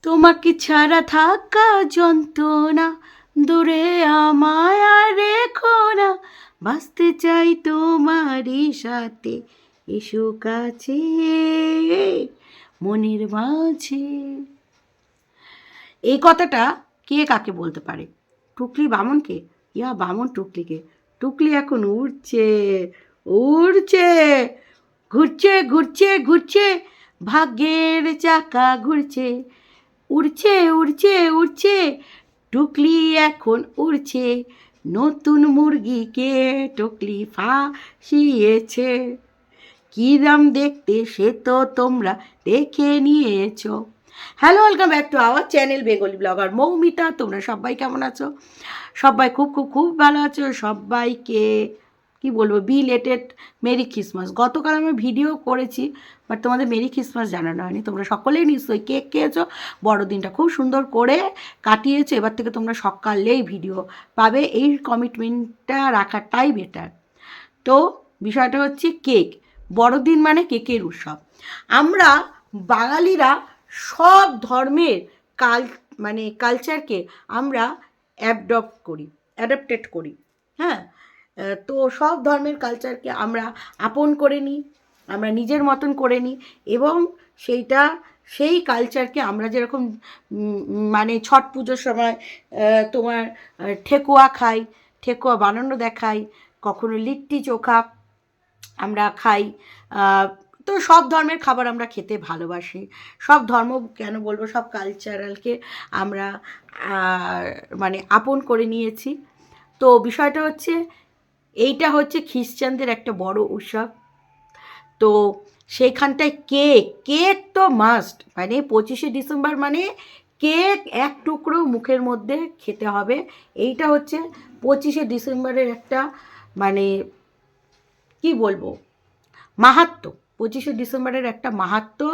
তোমাকে ছাড়া থাকা যন্ত্রণা, দূরে আমায় আর রেখো না, বাঁচতে চাই তোমারই সাথে, এসো কাছে মনের মাঝে। এই কথাটা কে কাকে বলতে পারে? টুকলি বামনকে? ইয়া বামন টুকলিকে। টুকলি এখন উড়ছে, উড়ছে, ঘুরছে ঘুরছে ঘুরছে, ভাগ্যের চাকা ঘুরছে, উড়ছে উড়ছে উড়ছে, টুকলি এখন উড়ছে, নতুন মুরগিকে টুকলি ফাঁসিয়েছে। কিরাম দেখতে সে তো তোমরা দেখে নিয়েছো। Hello, welcome back to our channel Bengali blogger Moumita. তোমরা সবাই কেমন আছো? সবাই খুব খুব খুব ভালো আছো। সবাইকে কি বলবো, বিলেটেড মেরি ক্রিসমাস। গতকাল আমি ভিডিও করেছি, বাট তোমাদের মেরি ক্রিসমাস জানানো হয়নি। তোমরা সকলেই নিশ্চয়ই কেক খেয়েছো, বড়দিনটা খুব সুন্দর করে কাটিয়েছো। এবার থেকে তোমরা সকালেই ভিডিও পাবে, এই কমিটমেন্টটা রাখাটাই বেটার। তো বিষয়টা হচ্ছে কেক। বড়দিন মানে কেকের উৎসব। আমরা বাঙালিরা সব ধর্মের কালচারকে আমরা অ্যাডাপ্টেড করি। হ্যাঁ, তো সব ধর্মের কালচারকে আমরা আপন করে নিই, আমরা নিজের মতন করে নিই, এবং সেই কালচারকে আমরা যেরকম মানে ছট পুজোর সময় তোমার ঠেকুয়া খাই, ঠেকুয়া বানানো দেখাই, কখনো লিট্টি চোখা আমরা খাই। তো সব ধর্মের খাবার আমরা খেতে ভালোবাসি। সব ধর্ম কেন বলবো, সব কালচারালকে আমরা মানে আপন করে নিয়েছি। তো বিষয়টা হচ্ছে, এইটা হচ্ছে খ্রিশ্চানদের একটা বড় উৎসব। তো সেইখানটায় কেক, কেক তো মাস্ট। মানে 25শে ডিসেম্বর মানে কেক এক টুকরো মুখের মধ্যে খেতে হবে। এইটা হচ্ছে 25শে ডিসেম্বরের একটা মানে কি বলবো মাহাত্ম্য। 25শে ডিসেম্বরের একটা মাহাত্ম্য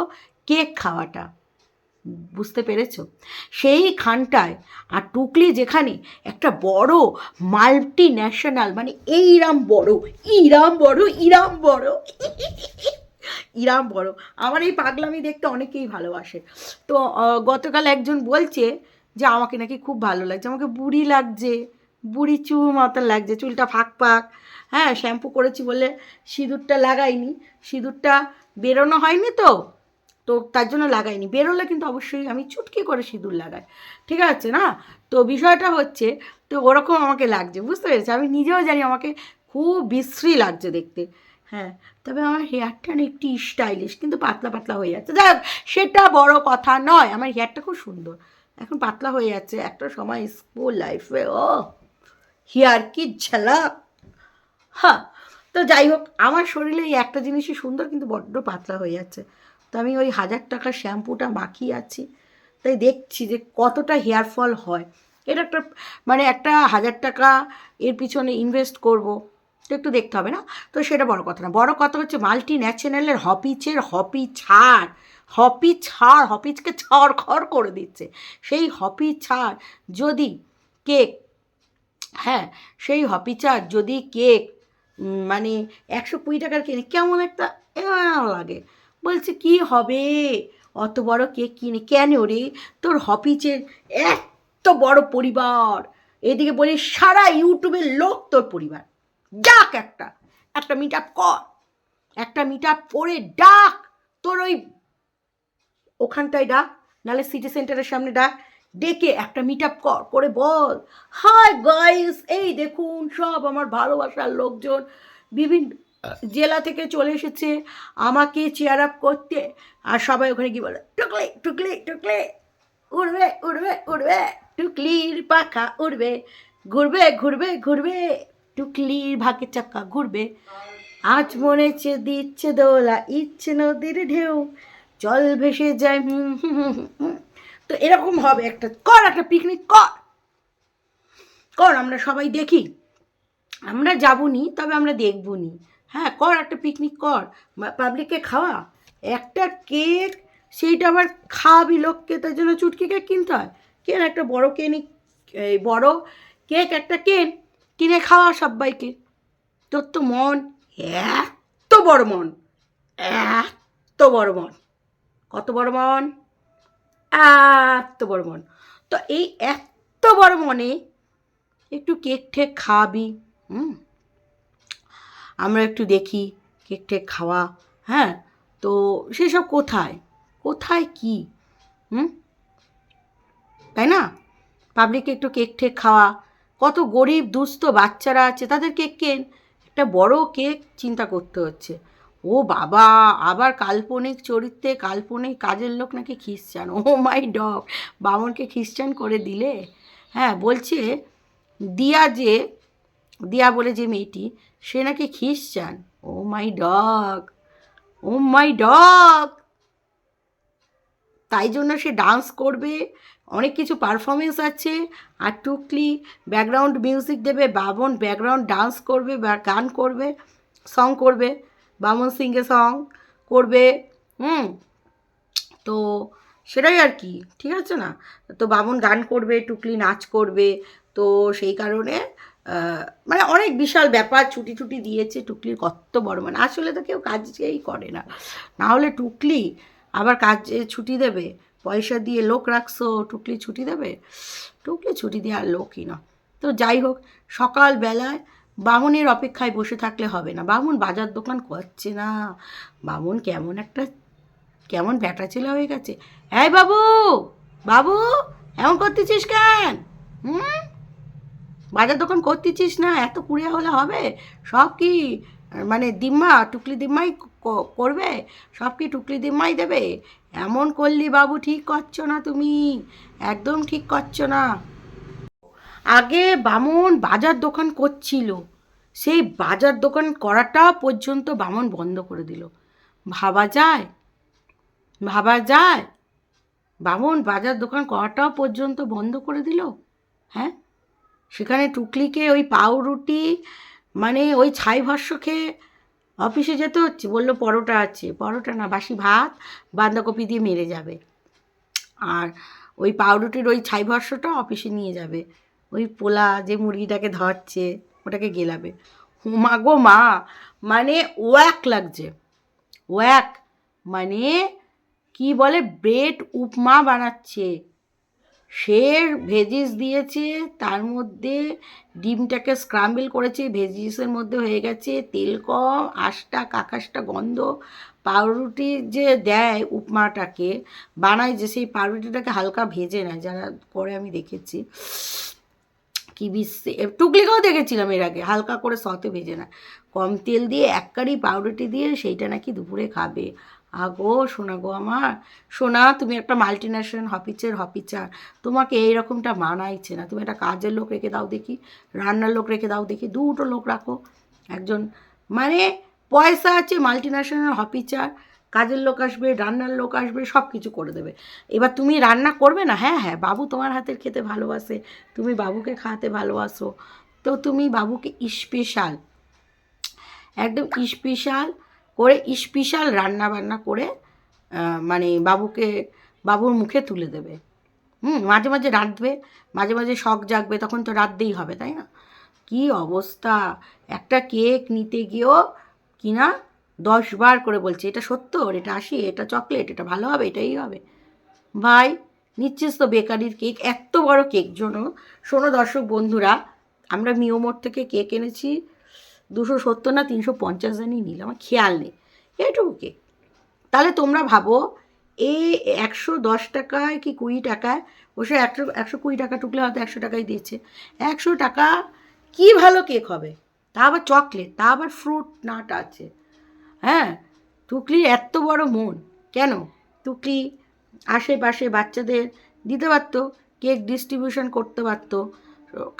কেক খাওয়াটা, বুঝতে পেরেছো? সেইখানটায় আর টুকলি যেখানে একটা বড় মাল্টি ন্যাশনাল, মানে ইরাম বড়, ইরাম বড়। আমার এই পাগলামি দেখতে অনেকেই ভালোবাসে। তো গতকাল একজন বলছে যে আমাকে নাকি খুব ভালো লাগছে, আমাকে বুড়ি লাগছে, বুড়ি চুল মতন লাগছে, চুলটা ফাঁক ফাঁক। হ্যাঁ, শ্যাম্পু করেছি বলে সিঁদুরটা লাগাইনি, সিঁদুরটা বেরোনো হয়নি, তো তো তার জন্য লাগাইনি। বেরোলে কিন্তু অবশ্যই আমি চুটকি করে সিঁদুর লাগাই, ঠিক আছে না? তো বিষয়টা হচ্ছে, তো ওরকম আমাকে লাগছে, বুঝতে পেরেছি। আমি নিজেও জানি আমাকে খুব বিশ্রী লাগছে দেখতে। হ্যাঁ, তবে আমার হেয়ারটা না একটু স্টাইলিশ, কিন্তু পাতলা পাতলা হয়ে যাচ্ছে। যাই হোক, সেটা বড় কথা নয়। আমার হেয়ারটা খুব সুন্দর, এখন পাতলা হয়ে যাচ্ছে। একটা সময় স্কুল লাইফে ও হেয়ার কি ঝালাক। হ্যাঁ, তো যাই হোক, আমার শরীরে এই একটা জিনিসই সুন্দর, কিন্তু বড্ড পাতলা হয়ে যাচ্ছে। তো আমি ওই 1000 টাকার শ্যাম্পুটা মাখিয়ে আছি, তাই দেখছি যে কতটা হেয়ার ফল হয়। এটা একটা মানে একটা 1000 টাকা এর পিছনে ইনভেস্ট করব, তো একটু দেখতে হবে না? তো সেটা বড় কথা না। বড় কথা হচ্ছে মাল্টি ন্যাশনালের হপিজকে ছড়খড় করে দিচ্ছে। সেই হপি ছাড় যদি কেক, হ্যাঁ, সেই হপিচার যদি কেক মানে 120 টাকার কিনে, কেমন একটা লাগে। বলছে কি হবে অত বড় কেক কিনে, কেন রে? তোর হপিচের এত বড় পরিবার, এদিকে বলি সারা ইউটিউবের লোক তোর পরিবার। ডাক একটা একটা মিট আপ কর, একটা মিট আপ করে ডাক, তোর ওই ওখানটায় ডাক, নাহলে সিটি সেন্টারের সামনে ডাক, ডেকে একটা মিট আপ করে বল, হাই গাইস, এই দেখুন সব আমার ভালোবাসার লোকজন বিভিন্ন জেলা থেকে চলে এসেছে আমাকে চেয়ার আপ করতে। আর সবাই ওখানে কি বলে, টুকলি টুকলি টুকলি, উড়বে উড়বে উড়বে, টুকলির পাখা উড়বে, ঘুরবে ঘুরবে ঘুরবে, টুকলির ভাগ্যের চাকা ঘুরবে, আজ মনে হচ্ছে দিচ্ছে দোলা, ইচ্ছে নদীর ঢেউ, জল ভেসে যায়। তো এরকম হবে, একটা কর, একটা পিকনিক কর কর, আমরা সবাই দেখি। আমরা যাবনি, তবে আমরা দেখবনি। হ্যাঁ, কর একটা পিকনিক কর, পাবলিককে খাওয়া একটা কেক, সেইটা আবার খাওয়াবি লোককে, তার জন্য চুটকি কেক কিনতে হয়? কেন একটা বড় কেনি, এই বড় কেক একটা কিনে খাওয়া সবাইকে। তোর তো মন, এত বড় মন, এত বড় মন, কত বড় মন! এত বড় মন। তো এই এত বড় মনে একটু কেক ঠেক খাওয়াবি। আমরা একটু দেখি কেক ঠেক খাওয়া। হ্যাঁ, তো সেসব কোথায় কোথায় কি, তাই না? পাবলিককে একটু কেক ঠেক খাওয়া। কত গরিব দুস্থ বাচ্চারা আছে, তাদের কেক কেন, একটা বড় কেক চিন্তা করতে হচ্ছে। ও বাবা, আবার কাল্পনিক চরিত্রে কাল্পনিক কাজের লোক নাকি খ্রিস্টান। ও মাই ডগ, বামনকে খ্রিস্টান করে দিলে। হ্যাঁ, বলছে দিয়া বলে যে মেয়েটি, সে নাকি খ্রিস্টান। Oh my dog, oh my dog. তাই জন্য সে ডান্স করবে, অনেক কিছু পারফরমেন্স আছে। আর টুকলি ব্যাকগ্রাউন্ড মিউজিক দেবে, বামন ব্যাকগ্রাউন্ড ডান্স করবে বা গান করবে, সং করবে, বামন সিংয়ে সং করবে। তো সেটাই আর কি, ঠিক আছে না? তো বামন গান করবে, টুকলি নাচ করবে। তো সেই কারণে মানে অনেক বিশাল ব্যাপার, ছুটি টুটি দিয়েছে। টুকলির কত বড় মানে, আসলে তো কেউ কাজই করে না, না হলে টুকলি আবার কাজে ছুটি দেবে? পয়সা দিয়ে লোক রাখছো, টুকলি ছুটি দেবে? টুকলি ছুটি দেওয়ার লোকই না। তো যাই হোক, সকালবেলায় বামুনের অপেক্ষায় বসে থাকলে হবে না। বামুন বাজার দোকান করছে না। বামুন কেমন ব্যাটা ছেলে হয়ে গেছে। এই বাবু, বাবু, এমন করতেছিস কেন? বাজার দোকান করতেছিস না? এত কুড়িয়া হলে হবে? সব কি মানে দিম্মা, টুকলি দিম্মাই করবে? সব কি টুকলি দিম্মাই দেবে? এমন করলি বাবু, ঠিক করছো না তুমি, একদম ঠিক করছো না। আগে বামন বাজার দোকান করছিল, সেই বাজার দোকান করাটা পর্যন্ত বামন বন্ধ করে দিল। ভাবা যায়? ভাবা যায়? বামন বাজার দোকান করাটাও পর্যন্ত বন্ধ করে দিল। হ্যাঁ, সেখানে টুকলিকে ওই পাউরুটি মানে ওই ছাই ভস্য খেয়ে অফিসে যেতে হচ্ছে। বললো পরোটা আছে, পরোটা না, বাসি ভাত বাঁধাকপি দিয়ে মেরে যাবে। আর ওই পাউরুটির ওই ছাই ভস্যটা অফিসে নিয়ে যাবে। ওই পোলা যে মুরগিটাকে ধরছে ওটাকে গেলাবে। মা গো মা, মানে ওয়াক লাগছে, ওয়াক মানে কি বলে, ব্রেড উপমা বানাচ্ছে। সে ভেজিস দিয়েছে, তার মধ্যে ডিমটাকে স্ক্রাম্বল করেছে, ভেজিসের মধ্যে হয়ে গেছে, তেল কম, আঁশটা কাকাশটা গন্ধ। পাউরুটি যে দেয় উপমাটাকে বানায়, যে সেই পাউরুটিটাকে হালকা ভেজে নেয়, যারা করে আমি দেখেছি, কি বিশ্বে টুকলিকেও দেখেছিলাম এর আগে, হালকা করে সতে ভেজে নেয়, কম তেল দিয়ে এক কারি পাউরুটি দিয়ে সেইটা নাকি দুপুরে খাবে। আগো সোনা গো আমার সোনা, তুমি একটা মাল্টি ন্যাশনাল হপিচার, তোমাকে এইরকমটা মানাইছে না। তুমি একটা কাজের লোক রেখে দাও দেখি, রান্নার লোক রেখে দাও দেখি, দুটো লোক রাখো। একজন মানে পয়সা আছে, মাল্টি ন্যাশনাল হপিচার, কাজের লোক আসবে, রান্নার লোক আসবে, সব কিছু করে দেবে। এবার তুমি রান্না করবে না? হ্যাঁ হ্যাঁ, বাবু তোমার হাতের খেতে ভালোবাসে, তুমি বাবুকে খাওয়াতে ভালোবাসো, তো তুমি বাবুকে স্পেশাল, একদম স্পেশাল করে, স্পেশাল রান্না বান্না করে মানে বাবুর মুখে তুলে দেবে। মাঝে মাঝে রাঁধবে, মাঝে মাঝে শখ জাগবে, তখন তো রাঁধতেই হবে, তাই না? কি অবস্থা! একটা কেক নিতে গিয়েও কিনা 10 বার করে বলছে, এটা 70, এটা 80, এটা চকলেট, এটা ভালো হবে, এটাই হবে। ভাই, নিচ্ছিস তো বেকারির কেক, এত বড় কেক জন্য। শোনো দর্শক বন্ধুরা, আমরা মিওমোর থেকে কেক এনেছি, 270 না 350 জানি নিল, আমার খেয়াল নেই, এইটুকু কেক। তাহলে তোমরা ভাবো, এই 110 টাকায় কি 20 টাকায়, বসে 120 টাকা টুকলে হয়তো 100 টাকায় দিয়েছে, 100 টাকা কি ভালো কেক হবে, তা আবার চকলেট, তা আবার ফ্রুট নাট আছে। হ্যাঁ, টুকলির এত বড় মন কেন? টুকলি আশেপাশে বাচ্চাদের দিতে পারতো, কেক ডিস্ট্রিবিউশন করতে পারতো,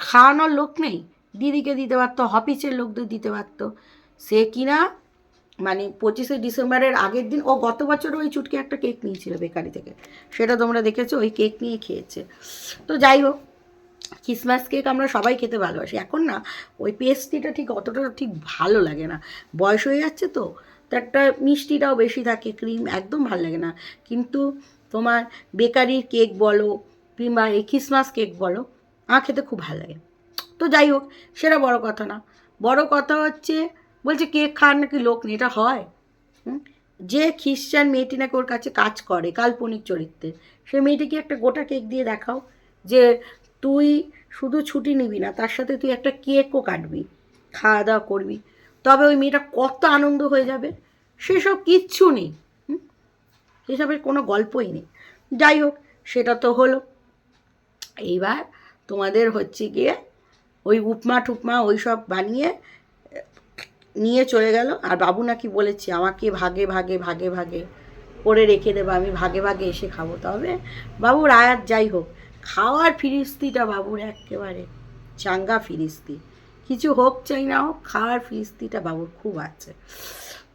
খাওয়ানোর লোক নেই, দিদিকে দিতে পারতো, অফিসের লোকদের দিতে পারতো। সে কিনা মানে 25শে ডিসেম্বরের আগের দিন, ও গত বছর ওই চুটকি একটা কেক নিয়েছিল বেকারি থেকে, সেটা তোমরা দেখেছো, ওই কেক নিয়ে খেয়েছে। তো যাই হোক, ক্রিসমাস কেক আমরা সবাই খেতে ভালোবাসি। এখন না ওই পেস্ট্রিটা ঠিক অতটা ঠিক ভালো লাগে না, বয়স হয়ে যাচ্ছে তো, তো একটা মিষ্টিটাও বেশি থাকে, ক্রিম একদম ভালো লাগে না। কিন্তু তোমার বেকারির কেক বলো কিংবা এই ক্রিসমাস কেক বলো, আমার খেতে খুব ভালো লাগে। তো যাই হোক, সেটা বড় কথা না, বড় কথা হচ্ছে, বলছে কেক খাওয়ার নাকি লোক নেই, এটা হয়? যে খ্রিশ্চান মেয়েটি নাকি ওর কাছে কাজ করে কাল্পনিক চরিত্রে, সে মেয়েটিকে একটা গোটা কেক দিয়ে দেখাও যে তুই শুধু ছুটি নিবি না, তার সাথে তুই একটা কেকও কাটবি, খাওয়া দাওয়া করবি, তবে ওই মেয়েটা কত আনন্দ হয়ে যাবে। সেসব কিচ্ছু নেই, সেসবের কোনো গল্পই নেই। যাই হোক, সেটা তো হলো। এইবার তোমাদের হচ্ছে গিয়ে ওই উপমা টুপমা ওই সব বানিয়ে নিয়ে চলে গেল। আর বাবু নাকি বলেছে আমাকে ভাগে ভাগে ভাগে ভাগে করে রেখে দেবো, আমি ভাগে ভাগে এসে খাবো। তবে বাবুর আয়াত যাই হোক, খাওয়ার ফিরিস্তিটা বাবুর একেবারে চাঙ্গা ফিরিস্তি। কিছু হোক চাই না হোক, খাওয়ার ফিরিস্তিটা বাবুর খুব আছে।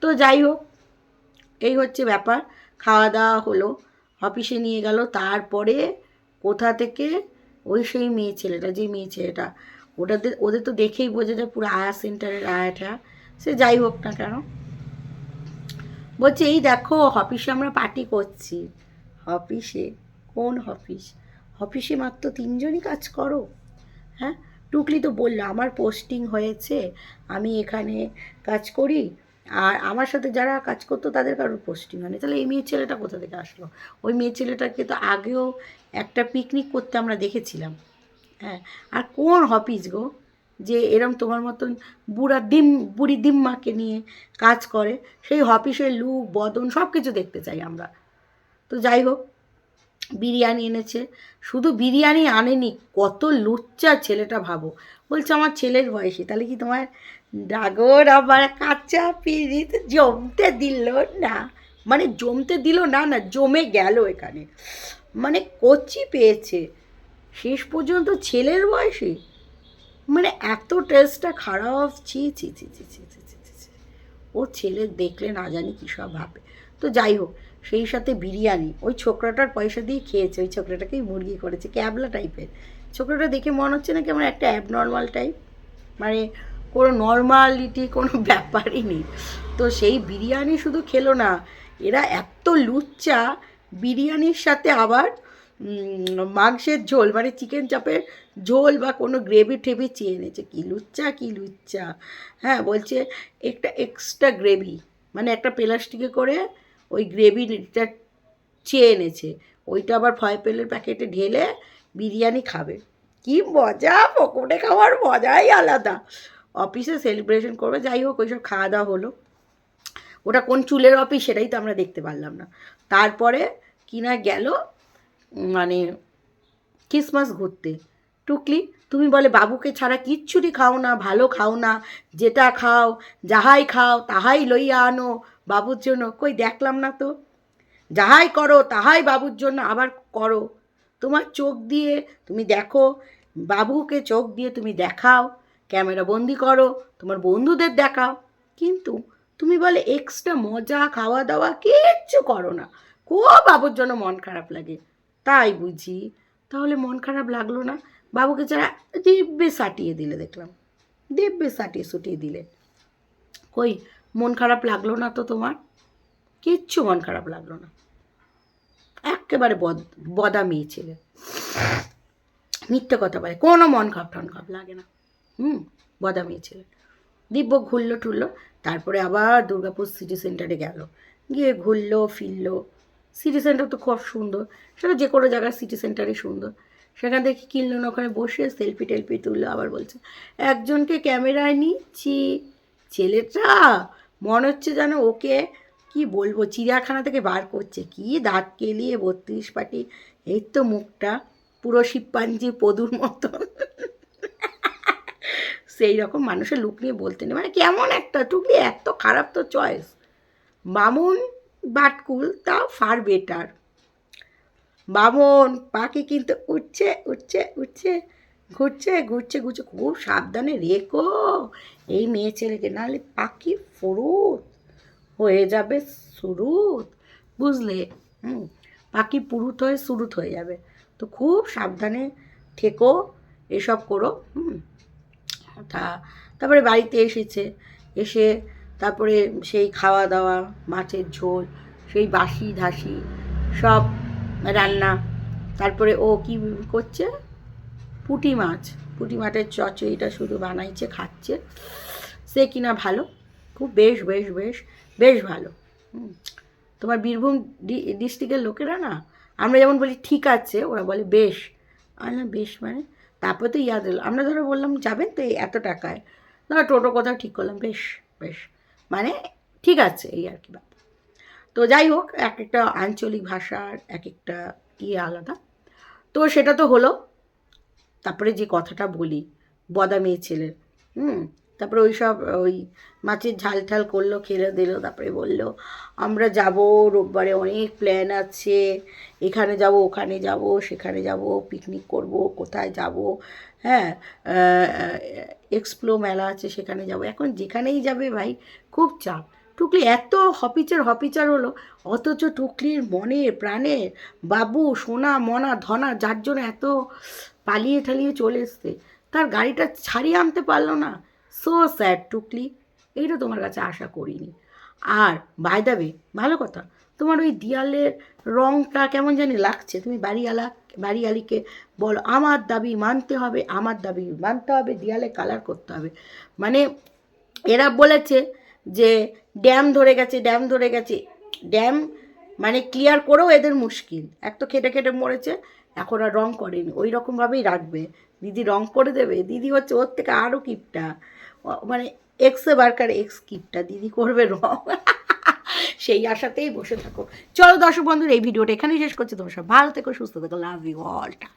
তো যাই হোক, এই হচ্ছে ব্যাপার। খাওয়া দাওয়া হলো, অফিসে নিয়ে গেল। তারপরে কোথা থেকে ওই সেই মেয়ে ছেলেটা, যে মেয়ে ছেলেটা, ওদের তো দেখেই বোঝা যায় পুরো আয়া সেন্টারের আয়াটা। সে যাই হোক না কেন, বলছে এই দেখো অফিসে আমরা পার্টি করছি। অফিসে? কোন অফিস? অফিসে মাত্র 3 জনই কাজ করো? হ্যাঁ, টুকলি তো বললো আমার পোস্টিং হয়েছে, আমি এখানে কাজ করি, আর আমার সাথে যারা কাজ করতো তাদের কারোর পোস্টিং হয়নি। তাহলে এই মেয়ে ছেলেটা কোথা থেকে আসলো? ওই মেয়ে ছেলেটাকে তো আগেও একটা পিকনিক করতে আমরা দেখেছিলাম। হ্যাঁ, আর কোন অফিস গো যে এরম তোমার মতন বুড়ি দিম্মাকে নিয়ে কাজ করে? সেই অফিসের লুক বদন সব কিছু দেখতে চাই আমরা। তো যাই হোক, বিরিয়ানি এনেছে। শুধু বিরিয়ানি আনেনি, কত লুচ্চা ছেলেটা ভাবো। বলছে আমার ছেলের বয়সী। তাহলে কি তোমার ডাগর আবার কাঁচা পিরিত জমতে দিল না? মানে জমতে দিল না, না জমে গেল এখানে। মানে কচি পেয়েছে, শেষ পর্যন্ত ছেলের বয়সী। মানে এত টেস্টটা খারাপ, ছি ছি ছি ছি ছি ছি ছি ছি। ও ছেলে দেখলে না জানি কী সব ভাবে। তো যাই হোক, সেই সাথে বিরিয়ানি ওই ছোকরাটার পয়সা দিয়ে খেয়েছে। ওই ছোকরাটাকেই মুরগি করেছে, ক্যাবলা টাইপের ছোকরাটা। দেখে মনে হচ্ছে না কেমন একটা অ্যাবনর্মাল টাইপ, মানে কোনো নর্মালিটি কোনো ব্যাপারই নেই। তো সেই বিরিয়ানি শুধু খেলো না, এরা এত লুচ্চা, বিরিয়ানির সাথে আবার মাংসের ঝোল, মানে চিকেন চাপের ঝোল বা কোনো গ্রেভি টেভি চেয়ে এনেছে। কী লুচ্চা, কী লুচ্চা। হ্যাঁ, বলছে একটা এক্সট্রা গ্রেভি, মানে একটা প্লাস্টিকে করে ওই গ্রেভিটা চেয়ে এনেছে, ওইটা আবার ফয়েলের প্যাকেটে ঢেলে বিরিয়ানি খাবে। কি মজা, পকোড়ে খাওয়ার মজাই আলাদা। অফিসে সেলিব্রেশন করবে। যাই হোক, ওইসব খাওয়া দাওয়া হলো। ওটা কোন চুলের অফিস সেটাই তো আমরা দেখতে পারলাম না। তারপরে কিনা গেল মানে ক্রিসমাস ঘুরতে। টুকলি তুমি বলে বাবুকে ছাড়া কিচ্ছুটি খাও না, ভালো খাও না, যেটা খাও যাহাই খাও তাহাই লইয়া আনো বাবুর জন্য। কই দেখলাম না তো। যাহাই করো তাহাই বাবুর জন্য আবার করো। তোমার চোখ দিয়ে তুমি দেখো, বাবুকে চোখ দিয়ে তুমি দেখাও, ক্যামেরা বন্দি করো, তোমার বন্ধুদের দেখাও, কিন্তু তুমি বলে এক্সট্রা মজা খাওয়া দাওয়া কিচ্ছু করো না। খুব বাবুর জন্য মন খারাপ লাগে। তাই বুঝি? তাহলে মন খারাপ লাগলো না? বাবুকে যারা দিব্যে সাটিয়ে দিলে দেখলাম, দিব্যে সাটিয়ে সুটিয়ে দিলে। কই মন খারাপ লাগলো না তো তোমার? কিচ্ছু মন খারাপ লাগলো না। একেবারে বদা মেয়ে ছেলে, মিথ্যে কথা বলে, কোনো মন খাপ টন খাপ লাগে না। বদা মেয়ে ছেলে। দিব্য ঘুরলো টুরলো, তারপরে আবার দুর্গাপুর সিটি সেন্টারে গেল, গিয়ে ঘুরলো ফিরলো। সিটি সেন্টার তো খুব সুন্দর, সেটা যে কোনো জায়গার সিটি সেন্টারই সুন্দর। সেখান থেকে কিনলো না, ওখানে বসে সেলফি টেলফি তুললো। আবার বলছে একজনকে ক্যামেরায় নিচ্ছি। ছেলেটা মনে হচ্ছে যেন ওকে কি বলবো, চিড়িয়াখানা থেকে বার করছে। কি দাঁত কেলিয়ে 32 পাটি, এই তো মুখটা পুরো শিবপাঞ্জি পদুর মতো। সেই রকম মানুষের লুক নিয়ে বলতে নেই, মানে কেমন একটা টুকলি, এত খারাপ তো চয়েস। বামুন বাটকুল তাও ফার বেটার। বামন পাখি কিন্তু উঠছে উঠছে উঠছে, ঘুরছে ঘুরছে ঘুরছে। খুব সাবধানে রেখো এই মেয়ে ছেলেকে, নাহলে পাখি ফুরুত হয়ে যাবে, সুরুত, বুঝলে? পাখি পুরুত হয়ে সুরুত হয়ে যাবে। তো খুব সাবধানে থেকো, এসব করো। তারপরে বাড়িতে এসেছে, এসে তারপরে সেই খাওয়া দাওয়া, মাছের ঝোল, সেই বাসি ধাসি সব রান্না। তারপরে ও কি করছে, পুঁটি মাছের চচ্চড়িটা শুধু বানাইছে, খাচ্ছে। সে কিনা ভালো, খুব বেশ বেশ বেশ বেশ ভালো। তোমার বীরভূম ডিস্ট্রিক্টের লোকেরা না আমরা যেমন বলি ঠিক আছে, ওরা বলে বেশ। না বেশ মানে, তারপর তো ইয়াদ এলো, আমরা ধরো বললাম যাবেন তো এই এত টাকায়, ধরো টোটো কোথাও ঠিক করলাম, বেশ বেশ মানে ঠিক আছে, এই আর কি ব্যাপার। তো যাই হোক, এক একটা আঞ্চলিক ভাষার এক একটা আলাদা। তো সেটা তো হলো। তারপরে যে কথাটা বলি বদা মেয়ে ছেলের, তারপরে ওই সব ওই মাছের ঝাল ঠাল করলো, খেলে দিল, তারপরে বলল আমরা যাব রোববারে, অনেক প্ল্যান আছে, এখানে যাব, ওখানে যাব, সেখানে যাব, পিকনিক করব, কোথায় যাব, হ্যাঁ, এক্সপ্লো মেলা আছে সেখানে যাব। এখন যেখানেই যাবে ভাই খুব চাপ। টুকলি এত হপিচার হলো, অথচ টুকলির মনের প্রাণের বাবু সোনা মনা ধনা, যার জন্য এত পালিয়ে ঠালিয়ে চলে এসছে, তার গাড়িটা ছাড়িয়ে আনতে পারলো না। সো স্যাড টুকলি, এইটা তোমার কাছে আশা করিনি। আর বাই দ্য ওয়ে, ভালো কথা, তোমার ওই দেয়ালের রঙটা কেমন জানি লাগছে, তুমি বাড়িওয়ালিকে বলো আমার দাবি মানতে হবে, আমার দাবি মানতে হবে, দেয়ালে কালার করতে হবে। মানে এরা বলেছে যে ড্যাম মানে ক্লিয়ার করেও এদের মুশকিল, এক তো খেটে খেটে মরেছে, এখন আর রং করেনি, ওই রকমভাবেই রাখবে। দিদি রং করে দেবে, দিদি হচ্ছে ওর থেকে আরও কিপটা, মানে এক্সে বারকার এক্স কিপটা, দিদি করবে রং। সেই আশাতেই বসে থাকো। চলো দর্শক বন্ধুরা, এই ভিডিওটা এখানেই শেষ করছি। তোমার সব ভালো থেকো, সুস্থ থেকো, লাভ ইউ অল টাইম।